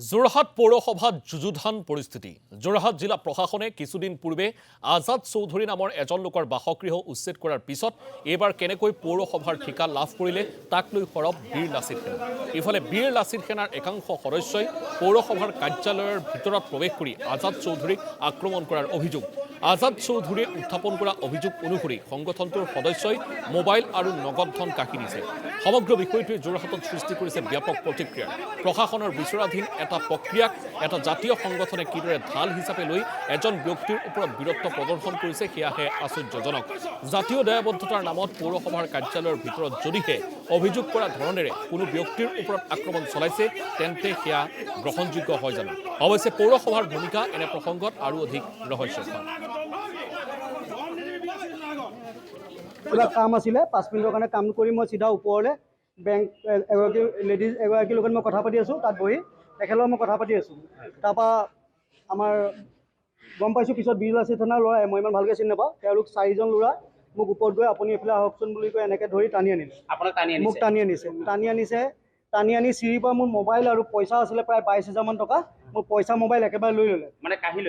যোৰহাট পৌৰসভাত যুযুধান পৰিস্থিতি। যোৰহাট জিলা প্ৰশাসনে কিছুদিন পূৰ্বে আজাদ চৌধুৰী নামৰ এজন লোকৰ বাসগৃহ উচ্ছেদ কৰাৰ পিছত এইবাৰ কেনেকৈ পৌৰসভাৰ ঠিকা লাভ কৰিলে তাক লৈ সৰব বীৰ লাচিত সেনা। ইফালে বীৰ লাচিত সেনাৰ একাংশ সদস্যই পৌৰসভাৰ কাৰ্যালয়ৰ ভিতৰত প্ৰৱেশ কৰি আজাদ চৌধুৰীক আক্ৰমণ কৰাৰ অভিযোগ। আজাদ চৌধুৰীয়ে উত্থাপন কৰা অভিযোগ অনুসৰি সংগঠনটোৰ সদস্যই মোবাইল আৰু নগদ ধন কাঢ়ি নিছে। সমগ্ৰ বিষয়টোৱে যোৰহাটত সৃষ্টি কৰিছে ব্যাপক প্ৰতিক্ৰিয়া। প্ৰশাসনৰ বিচাৰাধীন এটা প্ৰক্ৰিয়াক এটা জাতীয় সংগঠনে কিদৰে ঢাল হিচাপে লৈ এজন ব্যক্তিৰ ওপৰত বীৰত্ব প্ৰদৰ্শন কৰিছে সেয়াহে আশ্চৰ্যজনক। জাতীয় দায়বদ্ধতাৰ নামত পৌৰসভাৰ কাৰ্যালয়ৰ ভিতৰত যদিহে অভিযোগ কৰা ধৰণেৰে কোনো ব্যক্তিৰ ওপৰত আক্ৰমণ চলাইছে তেন্তে সেয়া গ্ৰহণযোগ্য হয় জানো? অৱশ্যে পৌৰসভাৰ ভূমিকা এনে প্ৰসংগত আৰু অধিক ৰহস্যময়। কিবা কাম আছিলে 5 মিনিটৰ কাৰণে কাম কৰি মই চিধা ওপৰলৈ বেংক এগৰাকী লেডিজ এগৰাকীৰ লগত মই কথা পাতি আছোঁ, তাত বহি তেখেতৰ মই কথা পাতি আছোঁ। তাৰপৰা আমাৰ গম পাইছোঁ পিছত বীৰ লাচিত সেনাৰ ল'ৰাই, মই ইমান ভালকৈ চিনি নাপাওঁ, তেওঁলোক 4জন ল'ৰা মোক ওপৰত গৈ আপুনি এইফালে আহকচোন বুলি কৈ এনেকৈ ধৰি টানি আনিলে। মোক টানি আনি চিৰিৰ পৰা মোৰ মোবাইল আৰু পইচা আছিলে প্ৰায় 22,000 টকা, মোৰ পইচা মোবাইল একেবাৰে লৈ ল'লে। মানে কাঢ়ি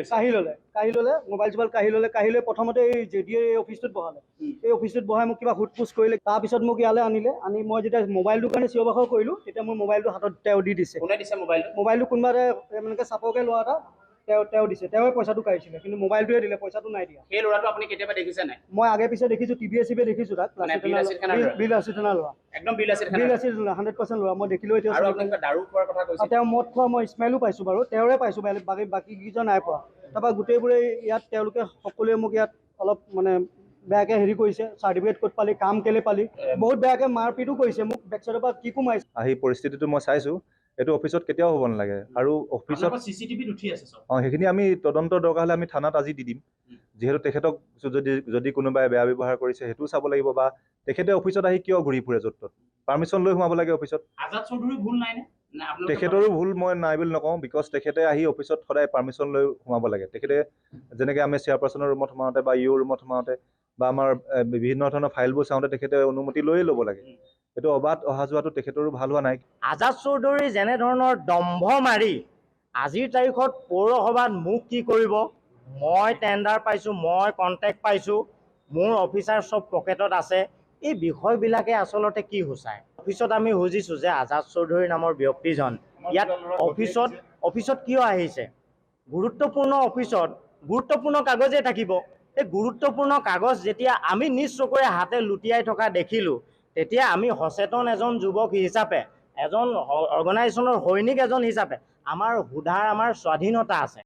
ল'লে মোবাইল চোবাইল কাঢ়ি লৈ প্ৰথমতে এই JDA অফিচটোত বহালে। এই অফিচটোত বহাই মোক কিবা সোধ পোছ কৰিলে। তাৰপিছত মোক ইয়ালৈ আনিলে, আনি মই যেতিয়া মোবাইলটোৰ কাৰণে চিঞৰ বাখৰ কৰিলোঁ তেতিয়া মোৰ মোবাইলটো হাতত তেওঁ দি দিছে। কোনে দিছে মোবাইলটো কোনোবা এনেকৈ চাপৰকৈ লোৱা এটা তেওঁ দিছে। তেওঁৱে পইচাটো কাঢ়িছিলে, কিন্তু মোবাইলটোৱে দিলে, পইচাটো নাই দিয়া। সেই ল'ৰাটো আপুনি কেতিয়াবা দেখিছে নাই? মই আগে পিছে দেখিছোঁ, টিভিয়ে দেখিছোঁ তাক। বীৰ লাচিত সেনাৰ ল'ৰা, একদম বীৰ লাচিত 100% ল'ৰা। মই দেখিলোঁ এতিয়া আৰু আপুনি দাৰু খোৱাৰ কথা কৈছে। তেওঁ মদ খোৱা মই স্মেলো পাইছোঁ বাৰু, তেওঁৰে পাইছোঁ, বাকী কেইজন নাই পোৱা। তাৰপৰা গোটেইবোৰে ইয়াত তেওঁলোকে সকলোৱে মোক ইয়াত অলপ মানে বেয়াকৈ হেৰি কৰিছে, চাৰ্টিফিকেট ক'ত পালি, কাম কেলে পালি, বহুত বেয়াকৈ মাৰপিটো কৰিছে মোক, বেক চাইডৰ পৰা কিকো মাৰিছে। আহি পৰিস্থিতিটো মই চাইছোঁ, এইটো অফিচত কেতিয়াও হ'ব নালাগে। আৰু অফিচত CCTV উঠি আছে চব। সেইখিনি আমি তদন্তৰ দৰকাৰ হ'লে আমি থানাত আজি দি দিম। যিহেতু তেখেতক যদি কোনোবাই বেয়া ব্যৱহাৰ কৰিছে সেইটোও চাব লাগিব, বা তেখেতে অফিচত আহি কিয় ঘূৰি ফুৰে য'ত ত'ত, পাৰ্মিশ্যন লৈ সোমাব লাগে অফিচত। আজাদ চৌধুৰীৰ ভুল নাই নে? তেখেতৰো ভুল মই নাই বুলি নকওঁ, বিকজ তেখেতে আহি অফিচত সদায় পাৰ্মিশ্যন লৈ সোমাব লাগে। তেখেতে যেনেকৈ আমি চেয়াৰপাৰ্চনৰ ৰুমত সোমাওঁতে বা ৰুমত সোমাওঁতে বা আমাৰ বিভিন্ন ধৰণৰ ফাইলবোৰ চাওঁতে তেখেতে অনুমতি লৈয়ে ল'ব লাগে। এইটো অবাধ অহা যোৱাটো তেখেতৰো ভাল হোৱা নাই। আজাদ চৌধুৰী যেনেধৰণৰ দম্ভ মাৰি আজিৰ তাৰিখত পৌৰসভাত মোক কি কৰিব, মই টেণ্ডাৰ পাইছোঁ, মই কণ্টেক্ট পাইছোঁ, মোৰ অফিচাৰ চব পকেটত আছে, এই বিষয়বিলাকে আচলতে কি সূচায়? অফিচত আমি বুজিছোঁ যে আজাদ চৌধুৰী নামৰ ব্যক্তিজন ইয়াত অফিচত কিয় আহিছে? গুৰুত্বপূৰ্ণ অফিচত গুৰুত্বপূৰ্ণ কাগজেই থাকিব। এই গুৰুত্বপূৰ্ণ কাগজ যেতিয়া আমি নিজ চকুৰে হাতে লুটিয়াই থকা দেখিলোঁ, তেতিয়া আমি সচেতন এজন যুৱক হিচাপে, এজন অৰ্গেনাইজেশ্যনৰ সৈনিক এজন হিচাপে আমাৰ সোধাৰ আমাৰ স্বাধীনতা আছে।